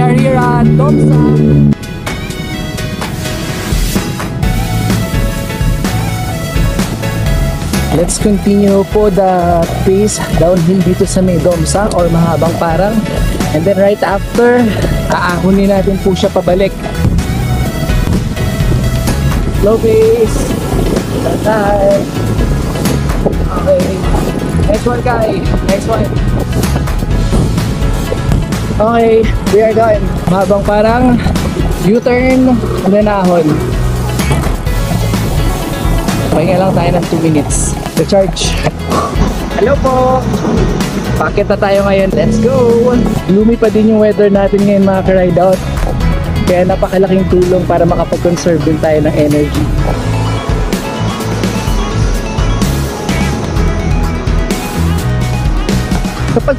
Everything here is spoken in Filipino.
are here at Domsa. Let's continue po the pace downhill dito sa may Domsa or Mahabang Parang. And then right after, aahunin natin po siya pabalik. Slow pace. Tatay. Okay. Next one, Kai. Next one. Okay, we are done. Mahabang Parang, U-turn, and then ahon. Pahinga lang tayo ng 2 minutes. Recharge. Hello po! Pakit na tayo ngayon. Let's go! Gloomy pa din yung weather natin ngayon mga ka-ride out. Kaya napakalaking tulong para makapag-conserve din tayo ng energy. Kapag